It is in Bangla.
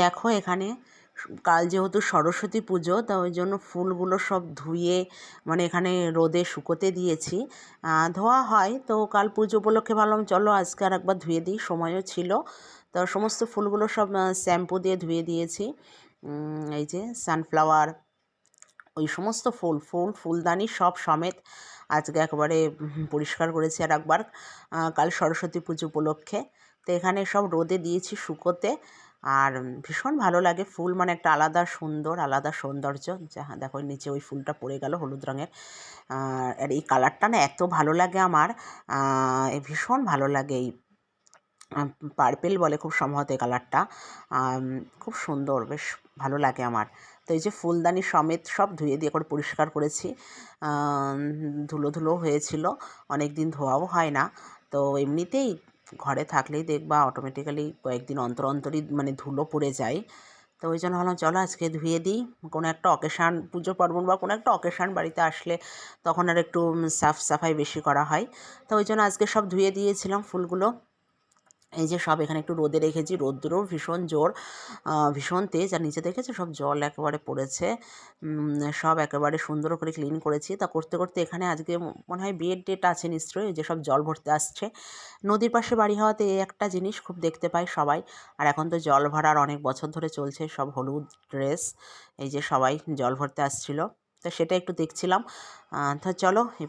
দেখো এখানে কাল যেহেতু সরস্বতী পুজো, তা ওই জন্য ফুলগুলো সব ধুয়ে মানে এখানে রোদে শুকোতে দিয়েছি। ধোয়া হয়, তো কাল পুজো উপলক্ষে ভাবলাম চলো আজকে আর একবার ধুয়ে দিই, সময়ও ছিল। তো সমস্ত ফুলগুলো সব শ্যাম্পু দিয়ে ধুয়ে দিয়েছি। এই যে সানফ্লাওয়ার, ওই সমস্ত ফুলদানি সব সমেত আজকে একেবারে পরিষ্কার করেছি আর একবার, কাল সরস্বতী পুজো উপলক্ষে। তো এখানে সব রোদে দিয়েছি শুকোতে। আর ভীষণ ভালো লাগে ফুল, মানে একটা আলাদা সুন্দর, আলাদা সৌন্দর্য। হ্যাঁ দেখো নিচে ওই ফুলটা পড়ে গেল হলুদ রঙের। আর এই কালারটা না এত ভালো লাগে আমার, ভীষণ ভালো লাগে। এই পার্পেল বলে খুব সম্ভবত এই কালারটা, খুব সুন্দর, বেশ ভালো লাগে আমার। তো এই যে ফুলদানি সমেত সব ধুয়ে দিয়ে করে পরিষ্কার করেছি। ধুলো ধুলো হয়েছিল, অনেক দিন ধোয়াও হয় না। তো এমনিতেই ঘরে থাকলেই দেখবা অটোমেটিক্যালি কয়েকদিন অন্তর অন্তরই মানে ধুলো পড়ে যায়। তো ওই জন্য ভাবলাম চলো আজকে ধুয়ে দিই। কোনো একটা অকেশান, পুজো পার্বণ বা কোনো একটা অকেশান বাড়িতে আসলে তখন আর একটু সাফ সাফাই বেশি করা হয়। তো ওই জন্য আজকে সব ধুয়ে দিয়েছিলাম ফুলগুলো। এই যে সব এখানে একটু রোদে রেখেছি, রোদ্দুরও ভীষণ জোর, ভীষণ তেজ। আর নিচে দেখেছো সব জল একেবারে পড়েছে। সব একেবারে সুন্দর করে ক্লিন করেছি। তা করতে করতে এখানে আজকে মনে হয় বিয়ের ডেট আছে নিশ্চয়ই, যে সব জল ভরতে আসছে। নদীর পাশে বাড়ি হওয়াতে এই একটা জিনিস খুব দেখতে পাই সবাই। আর এখন তো জল ভরার অনেক বছর ধরে চলছে, সব হলুদ ড্রেস, এই যে সবাই জল ভরতে আসছিল। তো সেটা একটু দেখছিলাম। তো চলো এই